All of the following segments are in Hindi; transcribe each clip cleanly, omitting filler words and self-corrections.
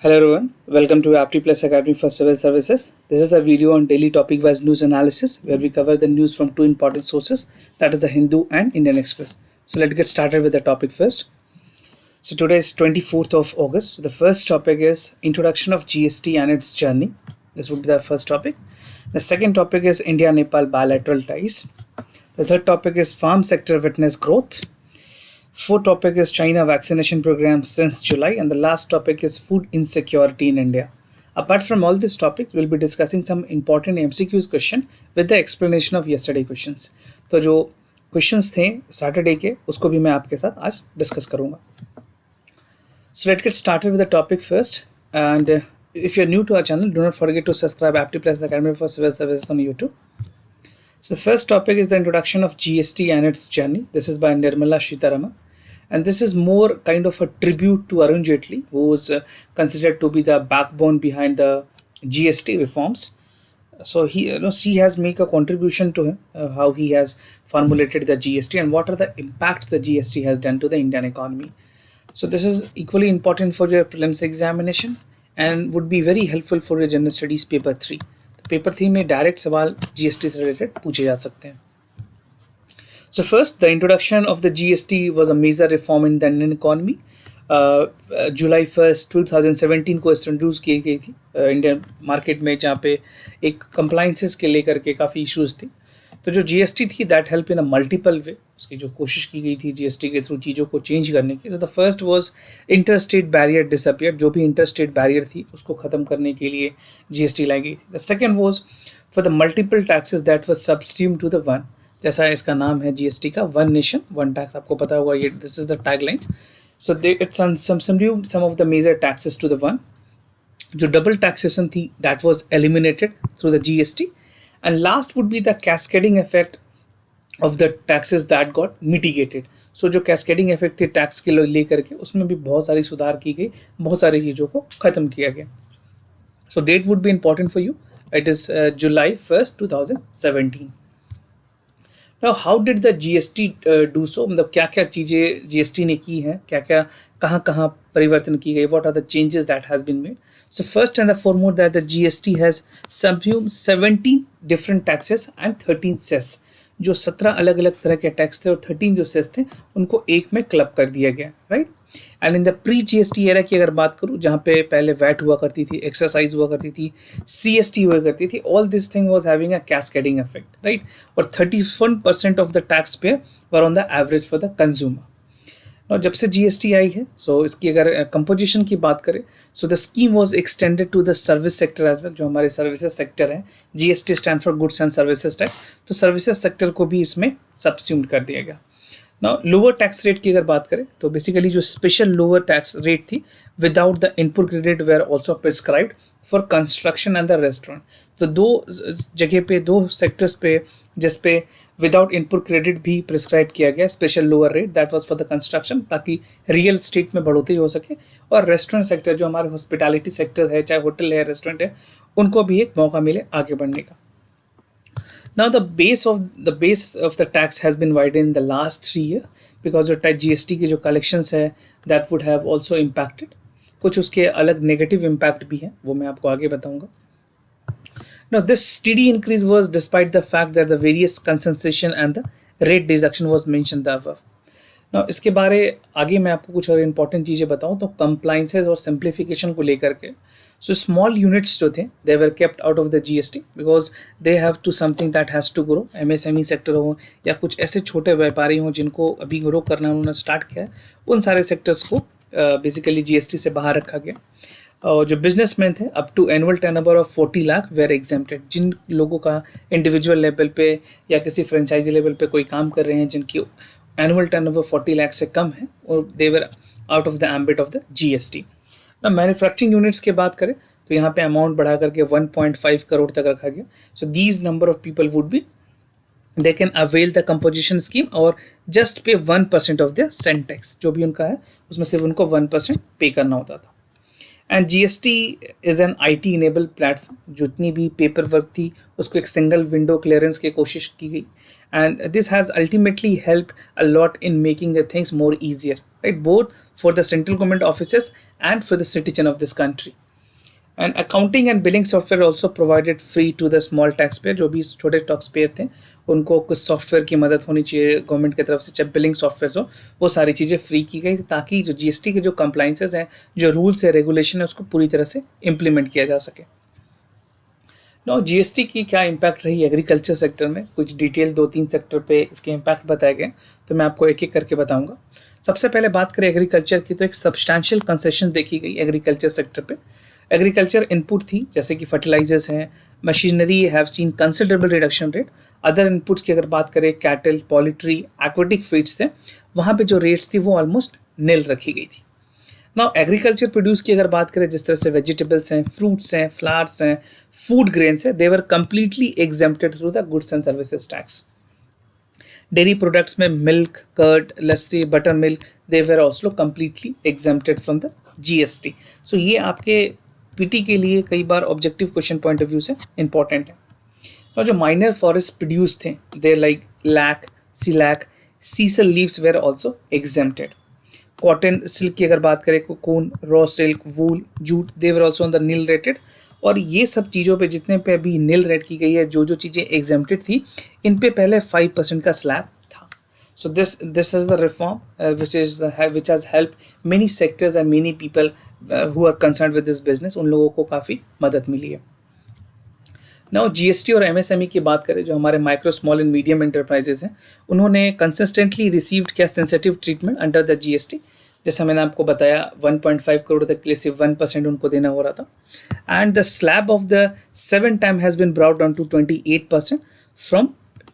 Hello everyone, welcome to Apti Plus Academy for Civil Services. This is a video on daily topic-wise news analysis where we cover the news from two important sources, that is the Hindu and Indian Express. So let's get started with the topic first. So today is 24th of August. So the first topic is introduction of GST and its journey. This would be the first topic. The second topic is India-Nepal bilateral ties. The third topic is farm sector witness growth. Fourth topic is China vaccination program since July, and the last topic is food insecurity in India. Apart from all these topics, we'll be discussing some important MCQs question with the explanation of yesterday questions. तो जो questions थे सैटरडे के उसको भी मैं आपके साथ आज डिस्कस करूँगा. So let's get started with the topic first. And if you're new to our channel, do not forget to subscribe Apti Plus Academy for Civil Services on YouTube. So the first topic is the introduction of GST and its journey. This is by Nirmala Sitharaman. And this is more kind of a tribute to Arun Jaitley, who is considered to be the backbone behind the GST reforms. So she has made a contribution to him, how he has formulated the GST and what are the impacts the GST has done to the Indian economy. So this is equally important for your prelims examination and would be very helpful for your general studies paper 3. Paper 3 में डायरेक्ट सवाल GST से रिलेटेड पूछे जा सकते हैं. So first, the introduction of the GST was a major reform in the Indian economy. July 1st, 2017 को इंट्रोड्यूस की गई थी इंडियन मार्केट में, जहाँ पे एक कंप्लाइंसेस के लेकर के काफ़ी इश्यूज थी. तो जो GST थी that help in a multiple way. उसकी जो कोशिश की गई थी GST के थ्रू चीज़ों को चेंज करने की. तो the first was inter state barrier disappear. जो भी इंटर स्टेट बैरियर थी उसको ख़त्म करने के लिए GST लाई गई थी. The second was for the multiple taxes that was substitute to the one. जैसा इसका नाम है GST का, वन नेशन वन टैक्स, आपको पता होगा ये this is the tagline. So it's substitute some of the major taxes to the one. जो डबल टैक्सेशन थी that was eliminated through the GST. And last would be the cascading effect of the taxes that got mitigated. So जो कैस्केडिंग इफेक्ट थे टैक्स के लेकर के, उसमें भी बहुत सारी सुधार की गई, बहुत सारी चीज़ों को ख़त्म किया गया. So date would be important for you. It is July 1st, 2017. Now, how did the GST do so? मतलब क्या क्या चीज़ें GST ने की हैं, क्या क्या कहाँ कहाँ परिवर्तन की गई, what are the changes that has been made? So first and the foremost that the GST has subsumed 17 different taxes and 13 cess. जो 17 अलग अलग तरह के टैक्स थे और 13 जो सेस थे उनको एक में क्लब कर दिया गया, right. And in the pre GST era की अगर बात करूँ, जहाँ पे पहले वैट हुआ करती थी, एक्सरसाइज हुआ करती थी, CST हुआ करती थी, all this thing was having a cascading effect, right. और 31% ऑफ द टैक्स पे were on the average for the consumer. और जब से GST आई है, सो इसकी अगर कंपोजिशन की बात करें, so the scheme was extended to the service sector as well. जो हमारे सर्विसेज सेक्टर हैं, GST stand for goods and services tax, तो सर्विसेज सेक्टर को भी इसमें सब्स्यूम्ड कर दिया गया. नाउ लोअर टैक्स रेट की अगर बात करें, तो बेसिकली जो स्पेशल लोअर टैक्स रेट थी without the input credit were also prescribed for construction and the restaurant. तो दो जगह पे, दो सेक्टर्स पे जिस पे विदाउट इनपुट क्रेडिट भी प्रिस्क्राइब किया गया special lower rate, that was for the construction, ताकि रियल स्टेट में बढ़ोतरी हो सके. और रेस्टोरेंट सेक्टर, जो हमारे हॉस्पिटैलिटी सेक्टर है, चाहे होटल है, रेस्टोरेंट है, उनको भी एक मौका मिले आगे बढ़ने का. Now the base of the tax has been widened in the last 3 years because जो GST के जो collections है that would have also impacted. कुछ उसके अलग negative impact भी हैं, वो मैं आपको आगे बताऊंगा. Now this steady increase was despite the fact that the various concession and the rate deduction was mentioned above. Now इसके बारे आगे मैं आपको कुछ और important चीज़ें बताऊं तो compliances और simplification को लेकर के. So small units जो थे they were kept out of the GST because they have to something that has to grow. MSME sector हो या कुछ ऐसे छोटे व्यापारी हों जिनको अभी ग्रो करना उन्होंने स्टार्ट किया है, उन सारे सेक्टर्स को बेसिकली GST से बाहर रखा गया. और जो बिजनेसमैन थे up to annual turnover of 40 lakh were exempted. जिन लोगों का इंडिविजुअल लेवल पे या किसी फ्रेंचाइजी लेवल पे कोई काम कर रहे हैं जिनकी एनुअल टर्नओवर 40 लाख से कम है, और they were out of the ambit of the GST. ना मैन्युफैक्चरिंग यूनिट्स की बात करें तो यहाँ पे अमाउंट बढ़ा करके 1.5 करोड़ तक रखा गया. So these number of people would be they can avail the composition scheme और जस्ट पे 1% ऑफ द सेंट टैक्स. जो भी उनका है उसमें सिर्फ उनको 1% पे करना होता था. And GST is an IT enable platform. जितनी भी पेपर वर्क थी उसको एक सिंगल विंडो क्लियरेंस की कोशिश की गई. and this has ultimately helped a lot in making the things more easier, right, both for the central government offices and for the citizen of this country. And accounting and billing software also provided free to the small taxpayer. जो भी छोटे टैक्स पेयर थे उनको कुछ सॉफ्टवेयर की मदद होनी चाहिए गवर्नमेंट की तरफ से, चाहे बिलिंग सॉफ्टवेयर हो, वो सारी चीज़ें फ्री की गई ताकि जो जीएसटी के जो कंप्लाइंसेस हैं, जो रूल्स है, रेगुलेशन है, उसको पूरी तरह से इम्प्लीमेंट किया जा सके। नो जीएसटी की क्या इम्पैक्ट रही एग्रीकल्चर सेक्टर में, कुछ डिटेल 2-3 सेक्टर पे इसके इम्पैक्ट बताए गए, तो मैं आपको एक एक करके बताऊंगा। सबसे पहले बात करें एग्रीकल्चर की, तो एक सब्सटैंशियल कंसेशन देखी गई एग्रीकल्चर सेक्टर पे। एग्रीकल्चर इनपुट थी जैसे कि फर्टिलाइजर्स हैं, machinery have seen considerable reduction rate. Other inputs की अगर बात करें, कैटल, पोल्ट्री, एक्वेटिक फीड्स थे, वहाँ पे जो रेट्स थी वो ऑलमोस्ट निल रखी गई थी। नाउ एग्रीकल्चर प्रोड्यूस की अगर बात करें, जिस तरह से वेजिटेबल्स हैं, फ्रूट्स हैं, फ्लावर्स हैं, फूड ग्रेन्स हैं, they were completely exempted through the goods and services tax. Dairy products में milk, curd, lassi, buttermilk, they were also completely exempted from the GST. सो ये आपके पीटी के लिए कई बार objective question point of view से इंपॉर्टेंट है। और जो माइनर फॉरेस्ट प्रोड्यूस थे, they like lac, shellac, sisal leaves were also exempted. Cotton, silk की अगर बात करें, cocoon, raw silk, wool, jute, they were also on the nil rated. और ये सब चीज़ों पे जितने पे अभी नील रेट की गई है, जो चीज़ें एग्जेम्प्टेड थी, इन पे पहले 5% का स्लैब था। So this is the reform which has help many sectors and many people who are concern with this business. उन लोगों को काफ़ी मदद मिली है। नाउ जीएसटी और एमएसएमई की बात करें, जो हमारे micro, small and medium enterprises हैं, उन्होंने कंसिस्टेंटली रिसीव्ड क्या sensitive treatment under the GST. जैसा मैंने आपको बताया, 1.5 करोड़ तक के लिए सिर्फ 1% उनको देना हो रहा था। And the slab of the 7 time has been brought down to 28% from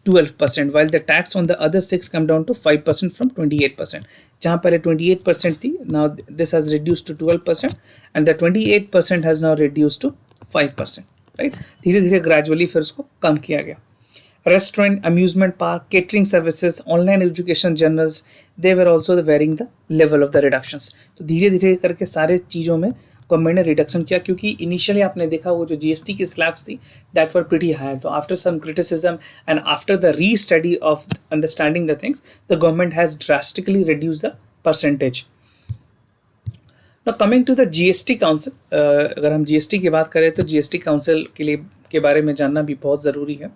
12%, while the tax on the other 6 come down to 5% from 28%. जहाँ पहले 28% थी, now this has reduced to 12%, and the 28% has now reduced to 5%. Right, धीरे धीरे ग्रेजुअली फिर उसको कम किया गया। Restaurant, amusement park, catering services, online education journals, they were also varying the level of the reductions. तो धीरे धीरे करके सारे चीज़ों में गवर्नमेंट ने रिडक्शन किया, क्योंकि इनिशियली आपने देखा वो जो जीएसटी की स्लैब्स थी, दैट वर प्रीटी हाई। तो after some criticism and after the restudy of understanding the things, the government has drastically reduce the percentage. Now coming to the GST council, अगर हम जीएसटी की बात करें तो जीएसटी काउंसिल के बारे में जानना भी बहुत ज़रूरी है।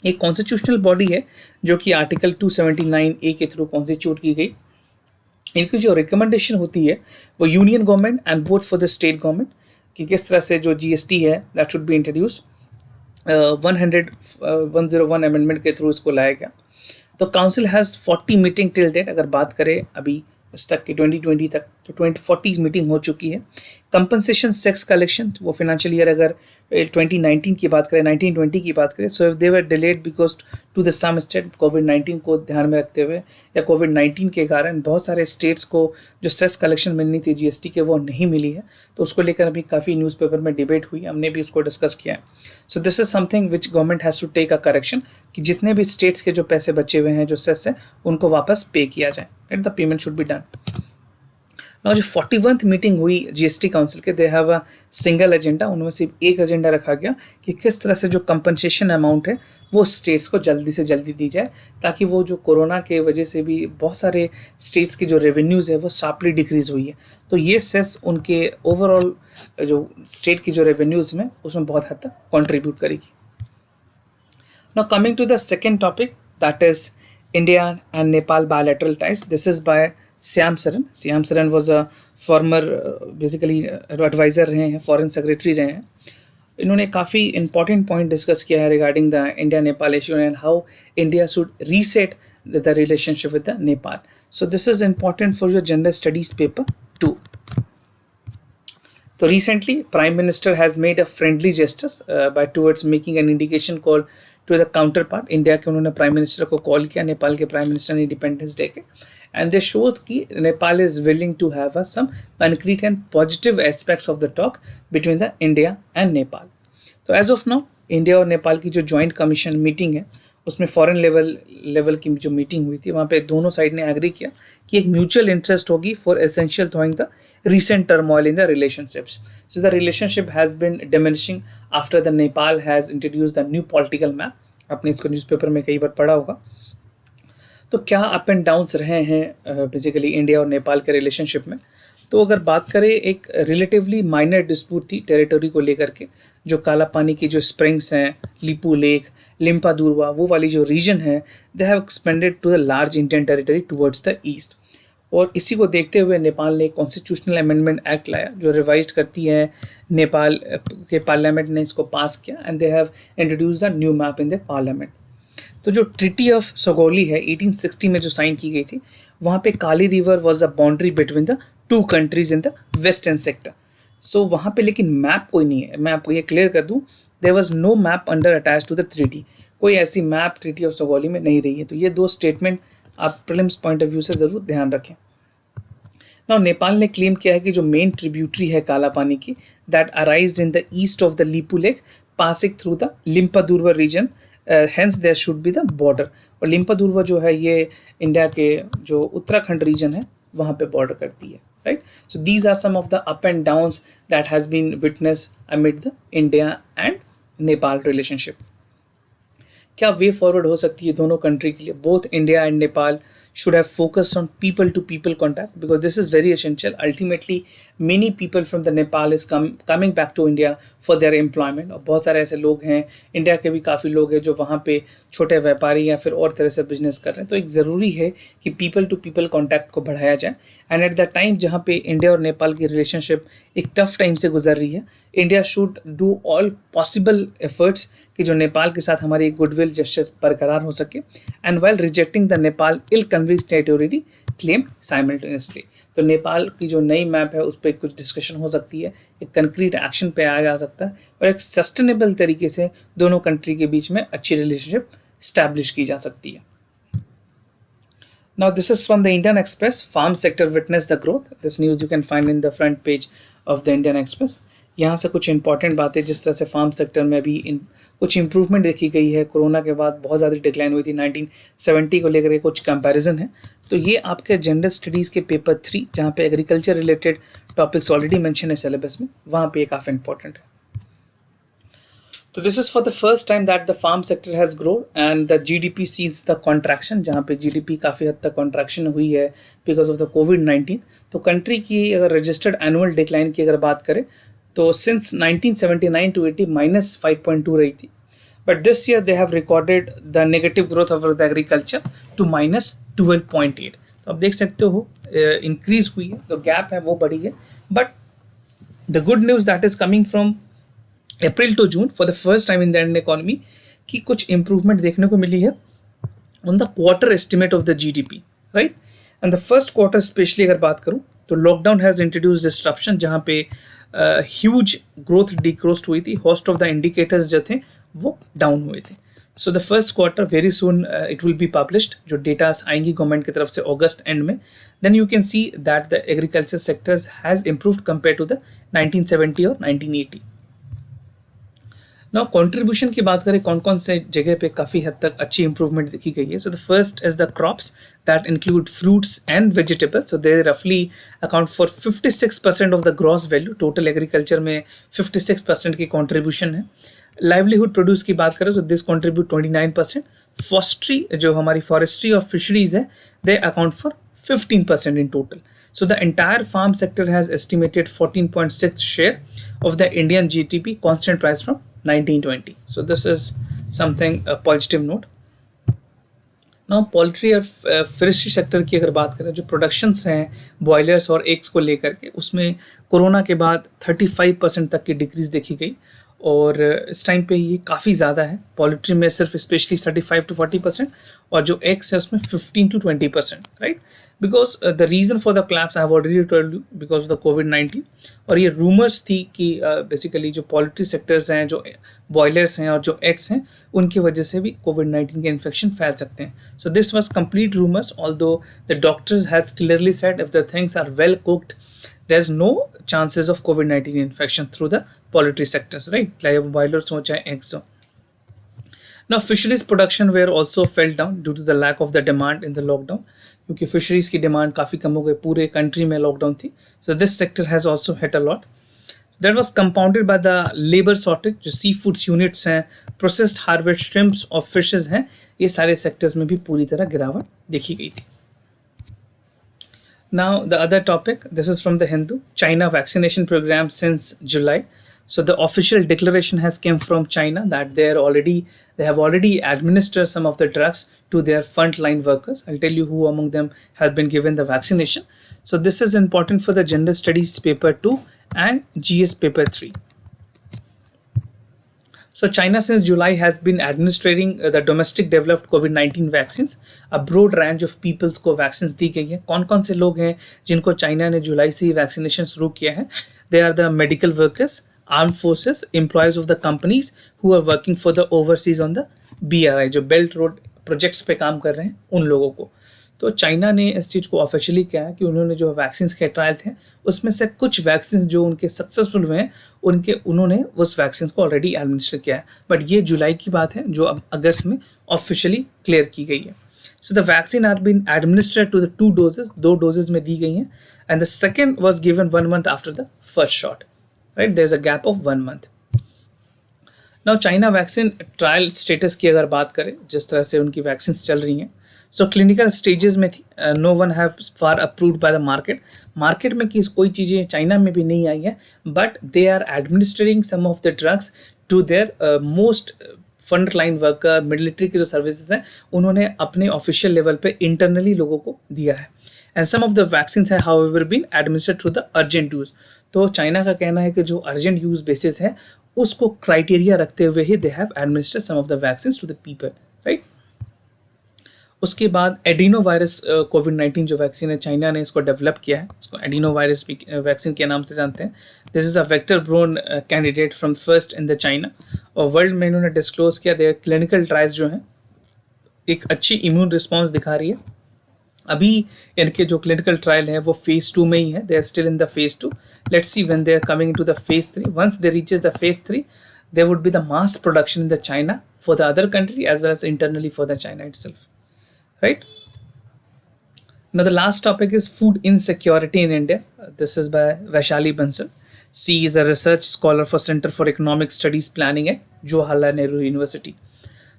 एक कॉन्स्टिट्यूशनल बॉडी है जो कि आर्टिकल 279A के थ्रू कॉन्स्टिट्यूट की गई। इनकी जो रिकमेंडेशन होती है वो union government and both for the state government कि किस तरह से जो जीएसटी है that should be introduced. 101 amendment के थ्रू इसको लाया गया। तो council has 40 meeting till date. अगर बात करें अभी इस तक की 2020 तक, तो 40 मीटिंग हो चुकी है। कंपनसेशन सेक्स कलेक्शन, वो फाइनेंशियल ईयर अगर 2019 की बात करें, 1920 की बात करें, so if they were delayed because to the some state, कोविड-19 को ध्यान में रखते हुए या कोविड-19 के कारण बहुत सारे स्टेट्स को जो सेक्स कलेक्शन मिलनी थी जीएसटी के, वो नहीं मिली है। तो उसको लेकर अभी काफ़ी न्यूज़पेपर में डिबेट हुई, हमने भी उसको डिस्कस किया है। So this is something which government has to take a correction कि जितने भी स्टेट्स के जो पैसे बचे हुए हैं, जो सेस है, उनको वापस पे किया जाए and the payment should be done. जो 41th मीटिंग हुई जीएसटी काउंसिल के, they have a single agenda. उनमें सिर्फ एक एजेंडा रखा गया कि किस तरह से जो कंपनसेशन अमाउंट है वो स्टेट्स को जल्दी से जल्दी दी जाए, ताकि वो जो कोरोना के वजह से भी बहुत सारे स्टेट्स की जो रेवेन्यूज़ है वो शार्पली डिक्रीज हुई है। तो ये सेस उनके ओवरऑल जो स्टेट की जो रेवेन्यूज़ में उसमें बहुत हद तक कॉन्ट्रीब्यूट करेगी। Now coming to the second topic, that is India and Nepal bilateral ties. This is by Shyam Saran. Shyam Saran was a former basically adviser रहे हैं, फॉरेन सेक्रेटरी रहे हैं। इन्होंने काफ़ी इंपॉर्टेंट पॉइंट डिस्कस किया है regarding the India Nepal issue and how India should reset the relationship with the Nepal. So this is important for your general studies paper 2। तो recently prime minister has made a friendly gestures by towards making an indication call to the counterpart. India के उन्होंने प्राइम मिनिस्टर को कॉल किया, नेपाल के प्राइम मिनिस्टर ने इंडिपेंडेंस डे के, and this shows कि Nepal is willing to have some concrete and positive aspects of the talk between the India and Nepal. तो as of now इंडिया और नेपाल की जो जॉइंट कमीशन मीटिंग है, उसमें फॉरेन लेवल की जो मीटिंग हुई थी, वहाँ पे दोनों साइड ने एग्री किया कि एक म्यूचुअल इंटरेस्ट होगी for essential throwing the recent turmoil in the relationships. So the relationship has been diminishing after the Nepal has introduced the new political map आपने इसको न्यूज़पेपर में कई बार पढ़ा होगा। तो क्या अप एंड डाउन्स रहे हैं बेसिकली इंडिया और नेपाल के रिलेशनशिप में। तो अगर बात करें, एक रिलेटिवली माइनर डिस्प्यूट थी टेरिटरी को लेकर के, जो काला पानी की जो स्प्रिंग्स हैं, लिपू लेक, लिम्पा दूरवा, वो वाली जो रीजन है, they have expanded to the large Indian territory towards the east. और इसी को देखते हुए नेपाल ने एक कॉन्स्टिट्यूशनल अमेंडमेंट एक्ट लाया जो रिवाइज करती है। नेपाल के पार्लियामेंट ने इसको पास किया and they have introduce the new map in the parliament. तो जो ट्रिटी ऑफ सगोली है 1860 में जो साइन की गई थी, वहाँ पे Kali river was the boundary between the two countries in the western sector. So वहाँ पे लेकिन मैप कोई नहीं है। मैं आपको ये क्लियर कर दूँ, there was no map under attach to the treaty. कोई ऐसी मैप ट्रिटी ऑफ सगोली में नहीं रही है। तो ये दो स्टेटमेंट आप प्रीलिम्स पॉइंट ऑफ व्यू से ज़रूर ध्यान रखें। नाउ नेपाल ने क्लेम किया है कि जो मेन ट्रिब्यूटरी है काला पानी की, that arised in the east of the Lipulekh passing through the Limpiyadhura region, hence there should be the border. और लिम्पादुर्वा जो है ये इंडिया के जो उत्तराखंड रीजन है वहाँ पे बॉर्डर करती है, right. So these are some of the up and downs that has been witness amid the India and Nepal relationship. क्या वे फॉरवर्ड हो सकती है दोनों कंट्री के लिए? Both India and Nepal should have focused on people to people contact because this is very essential. Ultimately many people from the Nepal is coming back to India for their employment। और बहुत सारे ऐसे लोग हैं, इंडिया के भी काफ़ी लोग हैं जो वहाँ पे छोटे व्यापारी या फिर और तरह से बिजनेस कर रहे हैं। तो एक ज़रूरी है कि पीपल टू पीपल कॉन्टैक्ट को बढ़ाया जाए। एंड एट द टाइम जहाँ पे इंडिया और नेपाल की रिलेशनशिप एक टफ टाइम से गुजर रही है, India should do all possible efforts कि जो नेपाल के साथ हमारी एक गुडविल जेस्चर बरकरार हो सके, and while rejecting the Nepal ill convict territory claim simultaneously. तो नेपाल की जो नई मैप है उस पर कुछ डिस्कशन हो सकती है, एक कंक्रीट एक्शन पे आया जा सकता है और एक सस्टेनेबल तरीके से दोनों कंट्री के बीच में अच्छी रिलेशनशिप स्टैब्लिश की जा सकती है। Now this is from the Indian Express. Farm sector witnessed the growth. This news you can find in the front page of the Indian Express. यहाँ से कुछ इंपॉर्टेंट बातें, जिस तरह से फार्म सेक्टर में भी कुछ इंप्रूवमेंट देखी गई है। कोरोना के बाद बहुत ज़्यादा डिक्लाइन हुई थी, 1970 को लेकर के कुछ कंपैरिजन है। तो ये आपके जनरल स्टडीज़ के पेपर 3, जहाँ पे agriculture related topics already mention है सिलेबस में, वहाँ पे ये काफ़ी इंपॉर्टेंट है। तो this is for the first time that the farm sector has grown and the GDP sees the contraction, जहाँ पे जीडीपी काफ़ी हद तक कॉन्ट्रैक्शन हुई है बिकॉज ऑफ द कोविड-19। तो कंट्री की अगर रजिस्टर्ड एनुअल डिक्लाइन की अगर बात करें तो सिंस 1979 टू 80 -5.2 रही थी, but this year they have recorded the negative growth of the agriculture to -12.8। तो आप देख सकते हो इंक्रीज हुई है, तो गैप है वो बढ़ी है। But the good news that is coming from April to June for the first time in the Indian economy की कुछ इंप्रूवमेंट देखने को मिली है on the quarter estimate of the GDP, right. And the first quarter specially अगर बात करूँ तो लॉकडाउन हैज़ इंट्रोड्यूस डिस्ट्रप्शन, जहाँ पे ह्यूज ग्रोथ डिक्रोस्ट हुई थी। होस्ट ऑफ द इंडिकेटर्स जो थे वो डाउन हुए थे। So the first quarter very soon it will be published, जो डेटास आएंगी गवर्नमेंट की तरफ से अगस्त एंड में। Then you can see that the agriculture sectors has improved compare to the 1970 और 1980। नाउ कंट्रीब्यूशन की बात करें, कौन कौन से जगह पे काफ़ी हद तक अच्छी इंप्रूवमेंट देखी गई है। So the first is the crops that include fruits and vegetables. So they रफली account for 56% of the gross value. Total agriculture में 56% की कॉन्ट्रीब्यूशन है। लाइवलीहुड प्रोड्यूस की बात करें तो दिस कॉन्ट्रीब्यूट 29%। फॉरेस्ट्री, जो हमारी फॉरेस्ट्री और फिशरीज है, दे account for 15% in total. So the entire farm sector has estimated 14.6 share of the Indian GDP constant price from 1920. So this is something a positive note. Now poultry और फिशरी सेक्टर की अगर बात करें, जो प्रोडक्शंस हैं बॉयलर्स और एग्स को लेकर के, उसमें कोरोना के बाद 35% तक की डिक्रीज देखी गई और इस टाइम पे ये काफ़ी ज़्यादा है। पोल्ट्री में सिर्फ स्पेशली 35 to 40% और जो एग्स है उसमें 15 to 20%, right. Because the reason for the collapse I have already told you, because of the कोविड-19। और ये रूमर्स थी कि बेसिकली जो पोल्ट्री सेक्टर्स हैं, जो बॉयलर्स हैं और जो एग्स हैं, उनकी वजह से भी कोविड-19 के इन्फेक्शन फैल सकते हैं। So this was complete rumours, although the doctors has clearly said if the things are well cooked there's no chances of COVID-19 infection through the poultry sectors, right? Like boilers हो चाहे eggs हो. Now fisheries production were also fell down due to the lack of the demand in the lockdown, क्योंकि fisheries की demand काफ़ी कम हो गई, पूरे country में lockdown थी. So this sector has also hit a lot. That was compounded by the labor shortage. जो सी फूड्स यूनिट्स हैं, प्रोसेस्ड हार्वेस्ट श्रिम्प्स और फिशेज हैं, ये सारे सेक्टर्स में भी पूरी तरह गिरावट देखी गई थी. Now the other topic, this is from the Hindu. China vaccination program since July. So the official declaration has came from China that they have already administered some of the drugs to their frontline workers. I'll tell you who among them has been given the vaccination. So this is important for the Gender Studies paper 2 and GS paper 3. So China since July has been administering the domestic developed COVID-19 vaccines. A broad range of peoples को vaccines दी गई है. कौन कौन से लोग हैं जिनको चाइना ने जुलाई से वैक्सीनेशन शुरू किया है? They are the medical workers, armed forces, employees of the companies who are working for the overseas on the BRI, जो बेल्ट रोड प्रोजेक्ट्स पे काम कर रहे हैं उन लोगों को. तो चाइना ने इस चीज़ को ऑफिशियली किया है कि उन्होंने जो वैक्सीन के ट्रायल थे उसमें से कुछ वैक्सीन जो उनके सक्सेसफुल हुए हैं उन्होंने उस वैक्सीन को ऑलरेडी एडमिनिस्टर किया है. बट ये जुलाई की बात है जो अब अगस्त में ऑफिशियली क्लियर की गई है. So the vaccine are been administered to the 2 doses, 2 doses में दी गई हैं. And the second was given 1 month after the first shot. Right, there is a gap of 1 month. Now China vaccine trial status की अगर बात करें, जिस तरह से उनकी वैक्सीन चल रही हैं, सो क्लिनिकल स्टेजेस में थी. No one have far approved by the market में कोई चीज़ें चाइना में भी नहीं आई है, but they are administrating some of the drugs to their most front line worker, military के जो सर्विसेज हैं उन्होंने अपने ऑफिशियल लेवल पे इंटरनली लोगों को दिया है. And some of the vaccine है however been administered through the urgent use. तो चाइना का कहना है कि जो अर्जेंट यूज बेसिस है उसको क्राइटेरिया रखते हुए ही they have administered some of the vaccine to the people. Right, उसके बाद एडिनो वायरस कोविड-19 जो वैक्सीन है चाइना ने इसको डेवलप किया है. इसको एडिनो वायरस वैक्सीन के नाम से जानते हैं. This is a vector borne candidate from first in the China. और वर्ल्ड में इन्होंने डिस्क्लोज किया देयर क्लिनिकल ट्रायल्स जो हैं एक अच्छी इम्यून रिस्पॉन्स दिखा रही है. अभी इनके जो क्लिनिकल ट्रायल है वो फेज 2 में ही है. They are still in the phase 2. Let's see when they are coming into the phase 3. Once they reaches the phase 3 there would be the mass production in the China for the other country as well as internally for the China itself. Right. Now the last topic is food insecurity in India. This is by Vaishali Bansal. She is a research scholar for Center for Economic Studies Planning at Jawaharlal Nehru University.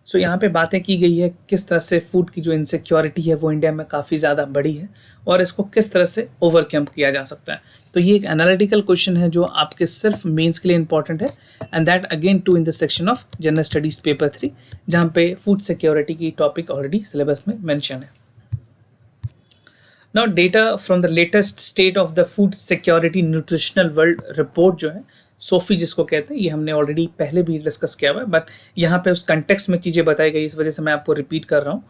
So यहाँ पे बातें की गई है किस तरह से फूड की जो इनसिक्योरिटी है वो इंडिया में काफ़ी ज़्यादा बड़ी है और इसको किस तरह से ओवरकम किया जा सकता है. तो ये एक एनालिटिकल क्वेश्चन है जो आपके सिर्फ मेंस के लिए इंपॉर्टेंट है. And that again to in the section of general studies paper 3 जहाँ पे फूड सिक्योरिटी की टॉपिक ऑलरेडी सिलेबस में मेंशन है. Now data from the latest state of the food security nutritional world report जो है सोफी जिसको कहते हैं, ये हमने ऑलरेडी पहले भी डिस्कस किया हुआ है, बट यहाँ पे उस कंटेक्स्ट में चीज़ें बताई गई, इस वजह से मैं आपको रिपीट कर रहा हूँ.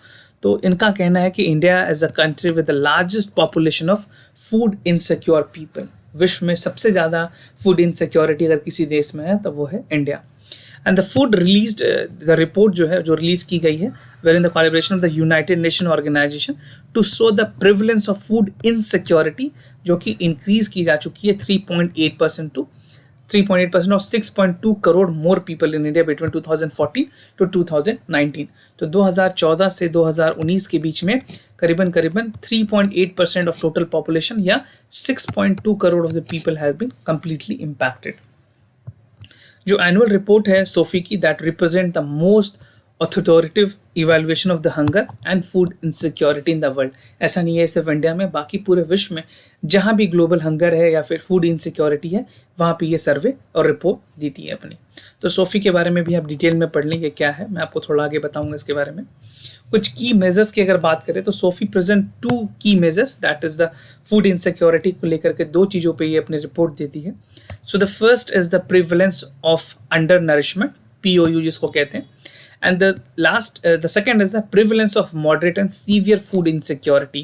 तो इनका कहना है कि India as a country with the largest population of food insecure people. विश्व में सबसे ज़्यादा फूड इनसिक्योरिटी अगर किसी देश में है तो वो है India. And the food released the report जो है जो रिलीज़ की गई है where in the collaboration of the United Nation Organisation to show the prevalence of food insecurity जो कि इंक्रीज़ की जा चुकी है 3.8% टू 3.8% और 6.2 crore more people in India between 2014 to 2019. तो 2014 से 2019 के बीच में करीबन 3.8% ऑफ टोटल पॉपुलेशन या 6.2 crore of the people has been completely impacted. जो एनुअल रिपोर्ट है सोफी की that represent the most authoritative evaluation of the hunger and food insecurity in the world. ऐसा नहीं है सिर्फ इंडिया में, बाकी पूरे विश्व में जहाँ भी ग्लोबल हंगर है या फिर फूड इनसिक्योरिटी है वहाँ पे ये सर्वे और रिपोर्ट देती है अपनी. तो सोफी के बारे में भी आप डिटेल में पढ़ लेंगे क्या है, मैं आपको थोड़ा आगे बताऊँगा इसके बारे में. कुछ की मेजर्स की अगर बात करें तो सोफी प्रेजेंट 2 की measures that is the food insecurity को लेकर के 2 चीज़ों पे ये अपनी रिपोर्ट देती है. So the first is the prevalence of under nourishment, POU जिसको कहते हैं. And the second is the prevalence of moderate and severe food insecurity,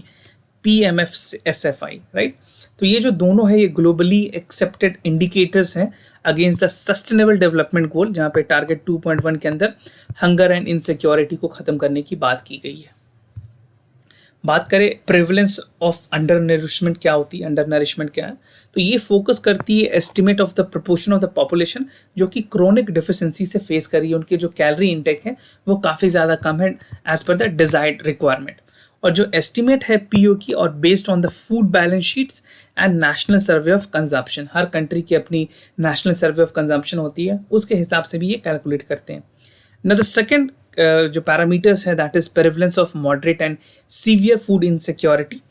PMFSFI, right? तो ये जो दोनों है ये ग्लोबली एक्सेप्टेड इंडिकेटर्स हैं against the sustainable development goal, जहाँ पे टारगेट 2.1 के अंदर हंगर एंड इनसिक्योरिटी को ख़त्म करने की बात की गई है. बात करें प्रेवलेंस ऑफ अंडर नरिशमेंट क्या होती है, अंडर नरिशमेंट क्या है, तो ये फोकस करती है estimate of the proportion of the population जो कि क्रोनिक डिफिशिएंसी से फेस कर रही है. उनके जो कैलोरी इंटेक है वो काफ़ी ज़्यादा कम है as per the desired requirement. और जो एस्टिमेट है पीओ की और based on the food balance sheets and national survey of consumption, her country की अपनी नेशनल सर्वे ऑफ कंजम्पशन होती है, उसके हिसाब से भी ये कैलकुलेट करते हैं. नाउ द सेकंड जो पैरामीटर्स है that is prevalence of moderate and severe food insecurity.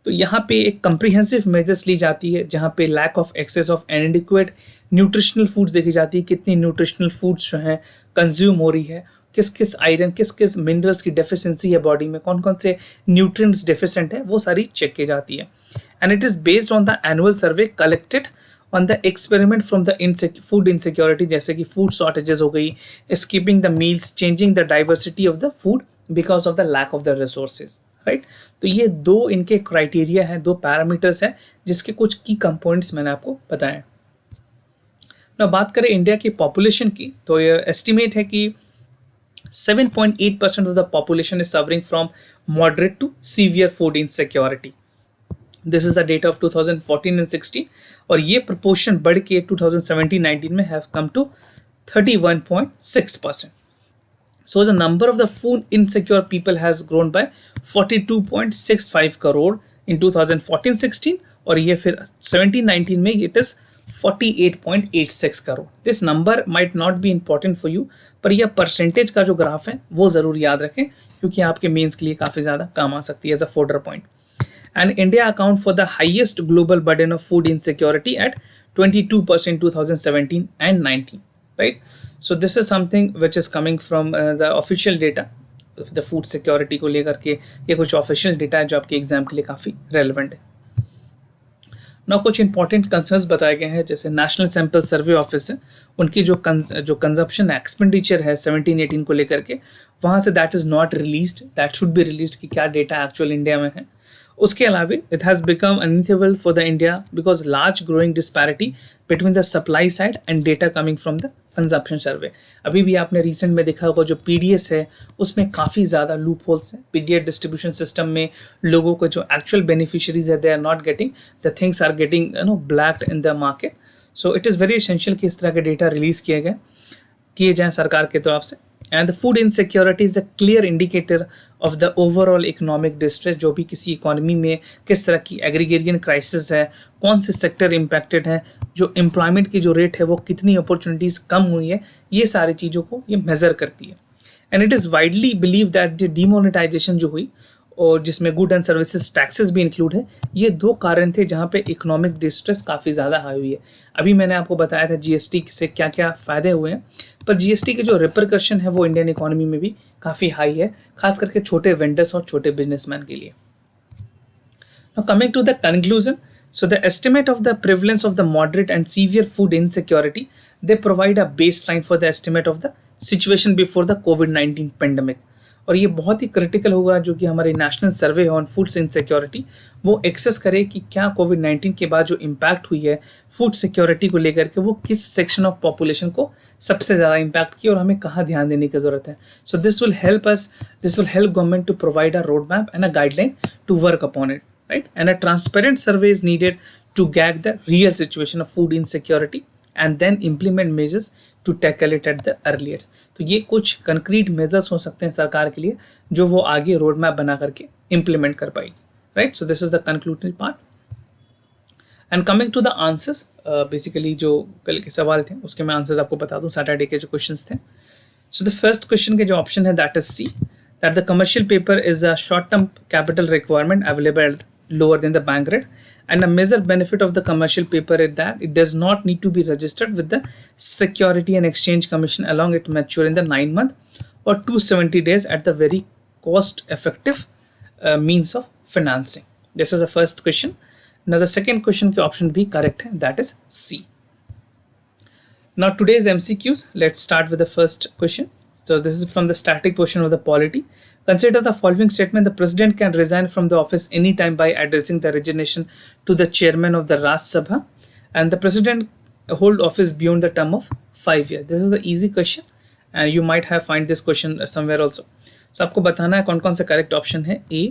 तो यहाँ पे एक कंप्रिहेंसिव मेजर्स ली जाती है जहाँ पे lack of access of inadequate nutritional foods देखी जाती है, कितनी न्यूट्रिशनल फूड्स जो हैं कंज्यूम हो रही है, किस किस आयरन किस किस मिनरल्स की डेफिशिएंसी है बॉडी में, कौन कौन से न्यूट्रिएंट्स डेफिशिएंट है, वो सारी चेक की जाती है. And it is based on the annual survey collected on the experiment from the food insecurity, जैसे कि फूड शॉर्टेजेस हो गई, skipping the meals, changing the diversity of the food because of the lack of the resources, right. तो ये दो इनके क्राइटेरिया हैं, दो पैरामीटर्स हैं जिसके कुछ की कंपोनेंट्स मैंने आपको बताए. ना बात करें इंडिया की पॉपुलेशन की, तो ये एस्टिमेट है कि 7.8% of the population is suffering from moderate to severe food insecurity. This is the data of 2014 and 16 और ये proportion बढ़ के 2017-19 में have come to 31.6%. So the number of the food insecure people has grown by 42.65 crore in 2014-16 और ये फिर 17-19 में it is 48.86 crore. This number might not be important for you, पर यह परसेंटेज का जो ग्राफ है वो ज़रूर याद रखें क्योंकि आपके मेंस के लिए काफ़ी ज़्यादा काम आ सकती है as a fodder point. And India account for the highest global burden of food insecurity at 22% 2017 and 19, right. So this is something which is coming from the official data. The food security को लेकर के ये कुछ ऑफिशियल डेटा है जो आपके एग्जाम के लिए काफ़ी रेलिवेंट है. ना कुछ इंपॉर्टेंट कंसर्न्स बताए गए हैं, जैसे नेशनल सैंपल सर्वे ऑफिस है, उनकी जो कंजप्शन एक्सपेंडिचर है 17-18 को लेकर के, वहाँ से that is not released, that should be released कि क्या डेटा एक्चुअल इंडिया में है. उसके अलावा it has become untenable for the India because large growing disparity between the supply side and data coming from the consumption survey. अभी भी आपने रिसेंट में देखा होगा जो पीडीएस है उसमें काफ़ी ज़्यादा लूप होल्स हैं. पीडीएस डिस्ट्रीब्यूशन सिस्टम में लोगों को जो एक्चुअल बेनिफिशरीज है they are not getting, the things are getting blacked in the market. So it is very essential कि इस तरह के डेटा रिलीज़ किए जाएँ सरकार की तरफ से. And the food insecurity is a clear indicator of the overall economic distress. जो भी किसी इकोनॉमी में किस तरह की एग्रीगेरियन क्राइसिस है, कौन से सेक्टर इम्पैक्टेड है, जो एम्प्लॉयमेंट की जो रेट है वो कितनी अपॉर्चुनिटीज़ कम हुई है, ये सारी चीज़ों को ये मेज़र करती है. And it is widely believe that जो डीमोनेटाइजेशन जो हुई और जिसमें गुड एंड सर्विसेज टैक्सेस भी इंक्लूड है, ये दो कारण थे जहाँ पे इकोनॉमिक डिस्ट्रेस काफ़ी ज़्यादा हाई हुई है. अभी मैंने आपको बताया था जीएसटी से क्या क्या फ़ायदे हुए हैं, पर जीएसटी के जो रिपरकशन है वो इंडियन इकोनॉमी में भी काफ़ी हाई है, खास करके छोटे वेंडर्स और छोटे बिजनेसमैन के लिए. Now coming to the conclusion, so the estimate of the prevalence of the moderate and severe food insecurity, they provide a baseline for the estimate of the situation before the COVID-19 pandemic. और ये बहुत ही क्रिटिकल होगा जो कि हमारे national survey on food insecurity वो एक्सेस करे कि क्या कोविड-19 के बाद जो इम्पैक्ट हुई है फूड सिक्योरिटी को लेकर के वो किस सेक्शन ऑफ पॉपुलेशन को सबसे ज़्यादा इम्पैक्ट की और हमें कहाँ ध्यान देने की ज़रूरत है. So this will help government to provide a road map and a guideline to work upon it, right? And a transparent survey is needed to gauge the real situation of food insecurity and then implement measures to tackle it at the earliest. तो ये कुछ concrete measures हो सकते हैं सरकार के लिए जो वो आगे रोड मैप बना करके implement कर पाएगी, right? So this is the concluding part. And coming to the answers, basically जो कल के सवाल थे उसके मैं आंसर्स आपको बता दूं, सैटरडे के जो क्वेश्चंस थे. So the first question के जो ऑप्शन है that is C, that the commercial paper is a short-term capital requirement available at lower than the bank rate, and a major benefit of the commercial paper is that it does not need to be registered with the Security and Exchange Commission along it mature in the 9 month or 270 days at the very cost effective means of financing. This is the first question. Now the second question के option B correct है, that is C. Now today's MCQs, let's start with the first question. So this is from the static portion of the polity. Consider the following statement: the president can resign from the office anytime by addressing the resignation to the chairman of the Raj Sabha, and the president hold office beyond the term of 5 years. This is the easy question, and you might have find this question somewhere also. So आपको बताना है कौन कौन से correct option है, A,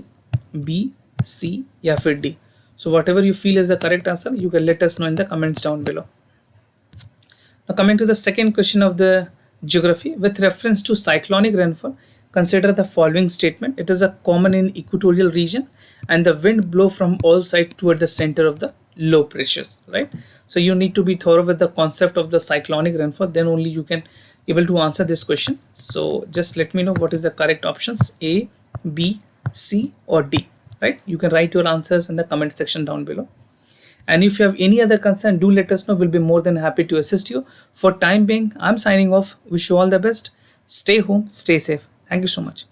B, C या फिर D. So whatever you feel is the correct answer, you can let us know in the comments down below. Now coming to the second question of the geography, with reference to cyclonic rainfall, consider the following statement. It is a common in equatorial region and the wind blow from all sides toward the center of the low pressures, right? So you need to be thorough with the concept of the cyclonic rainfall, then only you can able to answer this question. So just let me know what is the correct options, A, B, C or D, right? You can write your answers in the comment section down below. And if you have any other concern, do let us know. We'll be more than happy to assist you. For time being, I'm signing off. Wish you all the best. Stay home, stay safe. Thank you so much.